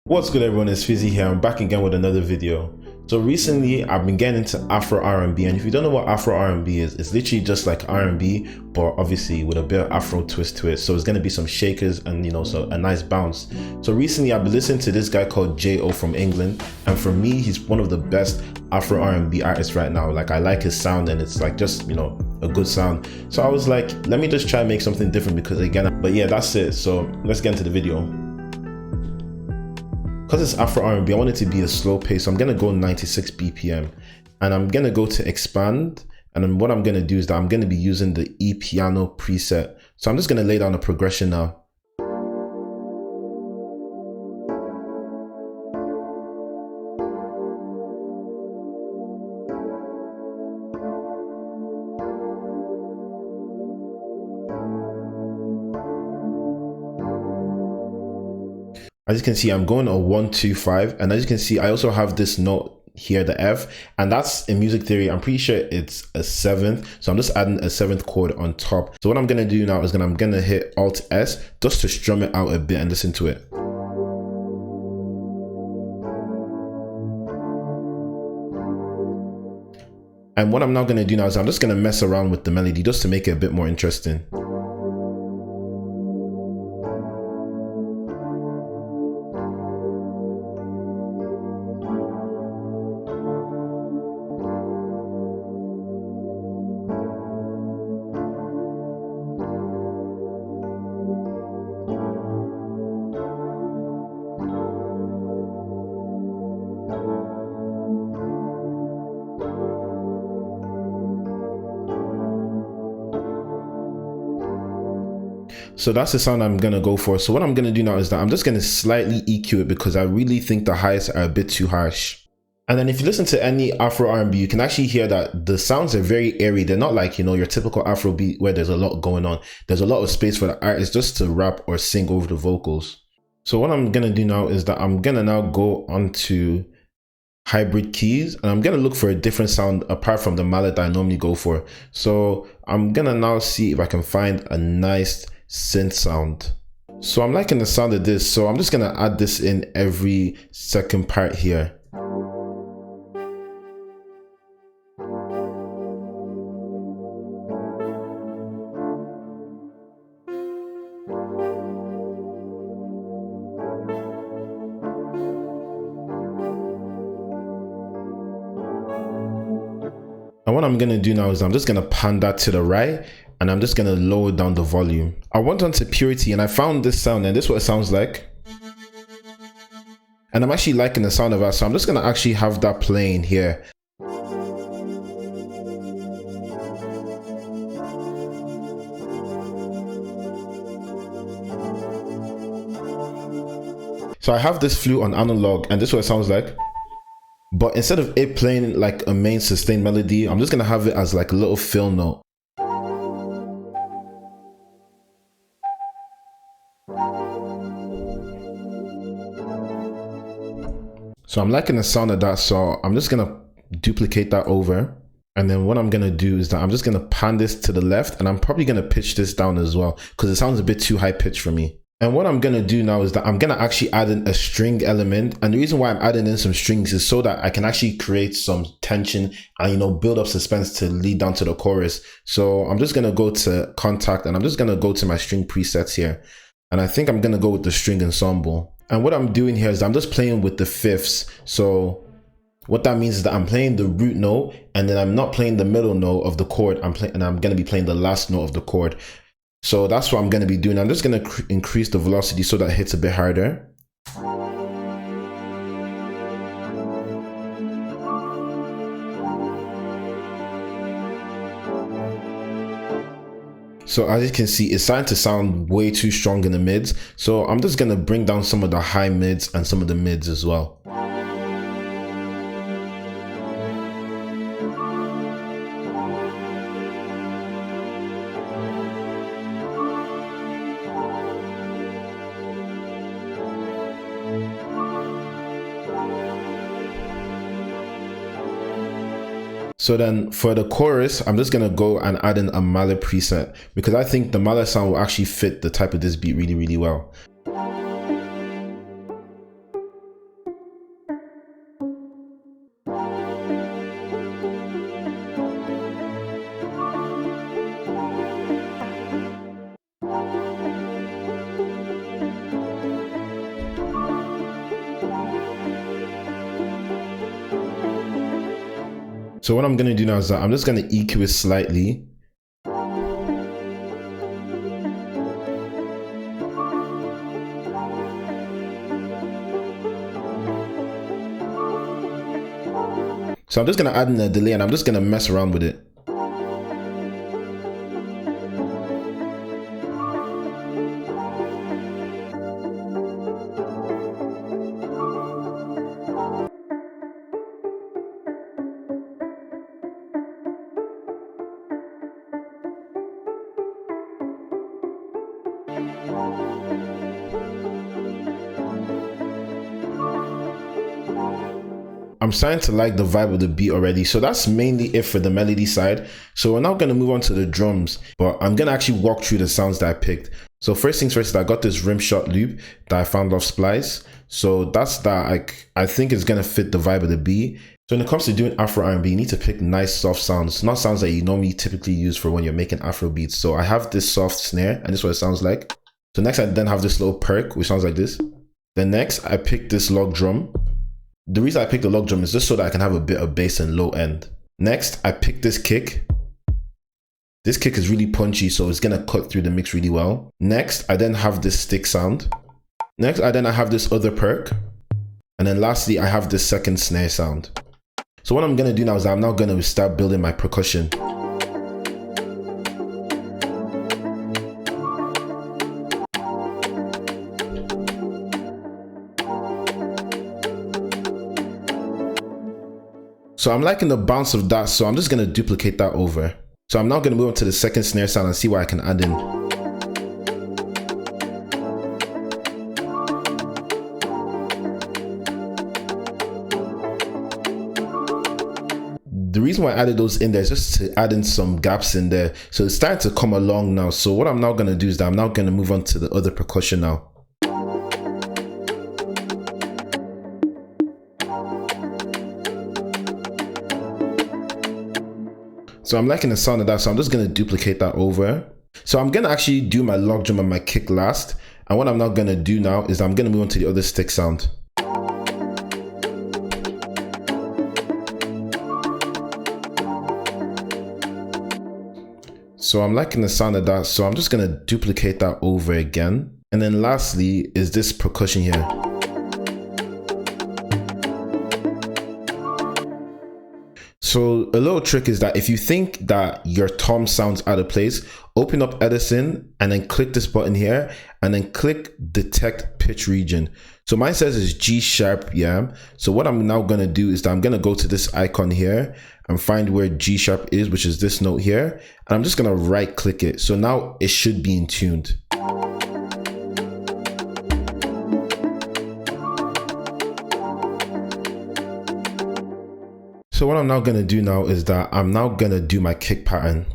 What's good everyone, it's Fizzy here. I'm back again with another video. So recently I've been getting into Afro R&B, and if you don't know what Afro R&B is, it's literally just like R&B but obviously with a bit of Afro twist to it. So it's going to be some shakers and so a nice bounce. So recently I've been listening to this guy called J.O. from England, and for me he's one of the best Afro R&B artists right now. Like, I like his sound and it's like just a good sound. So I was like, let me just try and make something different because again, but yeah, that's it. So let's get into the video. Because it's Afro R&B, I want it to be a slow pace, so I'm gonna go 96 BPM, and I'm gonna go to expand, and then what I'm gonna do is that I'm gonna be using the Amapiano preset. So I'm just gonna lay down a progression now. As you can see, I'm going a 1-2-5, and as you can see, I also have this note here, the F, and that's in music theory. I'm pretty sure it's a 7th, so I'm just adding a 7th chord on top. So what I'm gonna do now is I'm gonna hit Alt S just to strum it out a bit and listen to it. And what I'm now gonna do now is I'm just gonna mess around with the melody just to make it a bit more interesting. So that's the sound I'm gonna go for. So what I'm gonna do now is that I'm just gonna slightly EQ it because I really think the highs are a bit too harsh. And then if you listen to any Afro R&B, you can actually hear that the sounds are very airy. They're not like, your typical Afrobeat where there's a lot going on. There's a lot of space for the artist just to rap or sing over the vocals. So what I'm gonna do now is that I'm gonna now go onto hybrid keys, and I'm gonna look for a different sound apart from the mallet that I normally go for. So I'm gonna now see if I can find a nice synth sound. So I'm liking the sound of this, so I'm just gonna add this in every second part here. And what I'm gonna do now is I'm just gonna pan that to the right, and I'm just gonna lower down the volume. I went onto purity and I found this sound, and this is what it sounds like. And I'm actually liking the sound of that, so I'm just gonna actually have that playing here. So I have this flute on analog, and this is what it sounds like. But instead of it playing like a main sustained melody, I'm just gonna have it as like a little fill note. So I'm liking the sound of that, so I'm just gonna duplicate that over. And then what I'm gonna do is that I'm just gonna pan this to the left, and I'm probably gonna pitch this down as well because it sounds a bit too high pitched for me. And what I'm gonna do now is that I'm gonna actually add in a string element, and the reason why I'm adding in some strings is so that I can actually create some tension and build up suspense to lead down to the chorus. So I'm just gonna go to contact, and I'm just gonna go to my string presets here, and I think I'm gonna go with the string ensemble. And what I'm doing here is I'm just playing with the fifths. So what that means is that I'm playing the root note, and then I'm not playing the middle note of the chord. I'm gonna be playing the last note of the chord. So that's what I'm going to be doing. I'm just going to increase the velocity so that it hits a bit harder. So as you can see, it's starting to sound way too strong in the mids. So I'm just going to bring down some of the high mids and some of the mids as well. So then for the chorus, I'm just gonna go and add in a mallet preset because I think the mallet sound will actually fit the type of this beat really, really well. So what I'm gonna do now is that I'm just gonna EQ it slightly. So I'm just gonna add in a delay and I'm just gonna mess around with it. I'm starting to like the vibe of the beat already. So that's mainly it for the melody side. So we're now going to move on to the drums, but I'm going to actually walk through the sounds that I picked. So first things first, I got this rim shot loop that I found off Splice. So that's that. I think it's going to fit the vibe of the beat. So when it comes to doing AfroRnB, you need to pick nice soft sounds, not sounds that you normally typically use for when you're making Afro beats. So I have this soft snare and this is what it sounds like. So next I then have this little perk, which sounds like this. Then next I picked this log drum. The reason I picked the log drum is just so that I can have a bit of bass and low end. Next, I picked this kick. This kick is really punchy, so it's gonna cut through the mix really well. Next, I then have this stick sound. Next, I have this other perk. And then lastly, I have this second snare sound. So what I'm gonna do now is I'm now gonna start building my percussion. So I'm liking the bounce of that, so I'm just gonna duplicate that over. So I'm now gonna move on to the second snare sound and see what I can add in. The reason why I added those in there is just to add in some gaps in there. So it's starting to come along now. So what I'm now gonna do is that I'm now gonna move on to the other percussion now. So I'm liking the sound of that, so I'm just going to duplicate that over. So I'm going to actually do my log drum and my kick last. And what I'm now going to do now is I'm going to move on to the other stick sound. So I'm liking the sound of that, so I'm just going to duplicate that over again. And then lastly is this percussion here. So a little trick is that if you think that your tom sounds out of place, open up Edison and then click this button here and then click detect pitch region. So mine says it's G sharp, yeah. So what I'm now gonna do is that I'm gonna go to this icon here and find where G sharp is, which is this note here. And I'm just gonna right click it. So now it should be in tuned. So what I'm now going to do now is that I'm now going to do my kick pattern.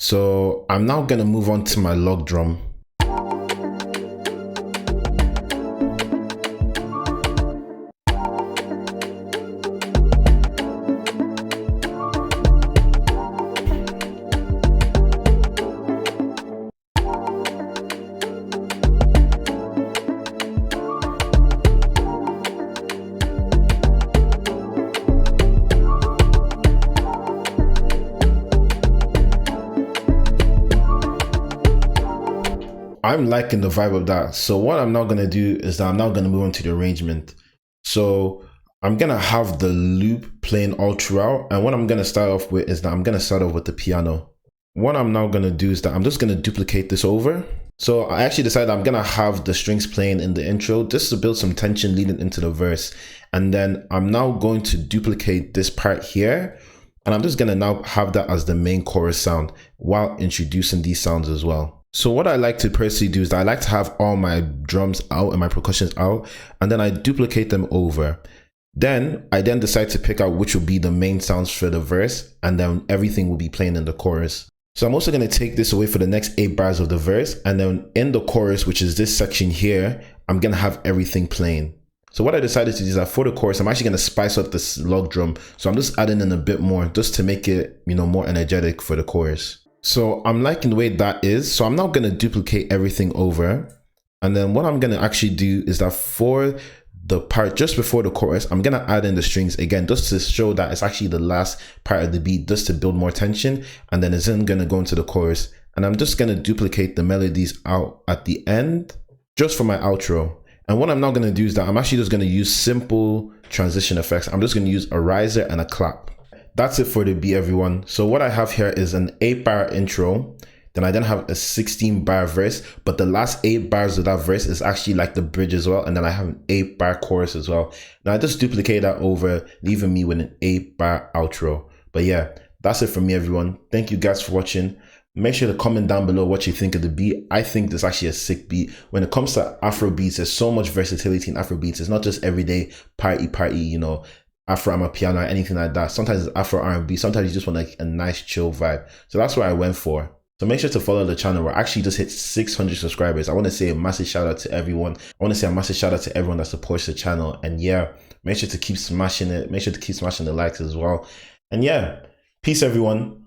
So I'm now going to move on to my log drum. I'm liking the vibe of that. So what I'm now going to do is that I'm now going to move on to the arrangement. So I'm going to have the loop playing all throughout. And what I'm going to start off with is that I'm going to start off with the piano. What I'm now going to do is that I'm just going to duplicate this over. So I actually decided I'm going to have the strings playing in the intro just to build some tension leading into the verse. And then I'm now going to duplicate this part here. And I'm just going to now have that as the main chorus sound while introducing these sounds as well. So what I like to personally do is that I like to have all my drums out and my percussions out, and then I duplicate them over. Then I decide to pick out which will be the main sounds for the verse, and then everything will be playing in the chorus. So I'm also going to take this away for the next 8 bars of the verse, and then in the chorus, which is this section here, I'm going to have everything playing. So what I decided to do is that for the chorus, I'm actually going to spice up this log drum. So I'm just adding in a bit more just to make it, more energetic for the chorus. So I'm liking the way that is. So I'm now going to duplicate everything over. And then what I'm gonna actually do is that for the part just before the chorus, I'm gonna add in the strings again, just to show that it's actually the last part of the beat, just to build more tension. And then it's then gonna go into the chorus. And I'm just gonna duplicate the melodies out at the end, just for my outro. And what I'm now gonna do is that I'm actually just gonna use simple transition effects. I'm just gonna use a riser and a clap. That's it for the beat, everyone. So what I have here is an 8-bar intro. Then I then have a 16-bar verse, but the last 8 bars of that verse is actually like the bridge as well. And then I have an 8-bar chorus as well. Now I just duplicate that over, leaving me with an 8-bar outro. But yeah, that's it from me, everyone. Thank you guys for watching. Make sure to comment down below what you think of the beat. I think this is actually a sick beat. When it comes to Afro beats, there's so much versatility in Afro beats. It's not just everyday party, you know, Afro Amapiano or anything like that. Sometimes it's AfroRnB. Sometimes you just want like a nice chill vibe. So that's what I went for. So make sure to follow the channel. We're actually just hit 600 subscribers. I want to say a massive shout out to everyone. I want to say a massive shout out to everyone that supports the channel. And yeah, make sure to keep smashing it. Make sure to keep smashing the likes as well. And yeah, peace everyone.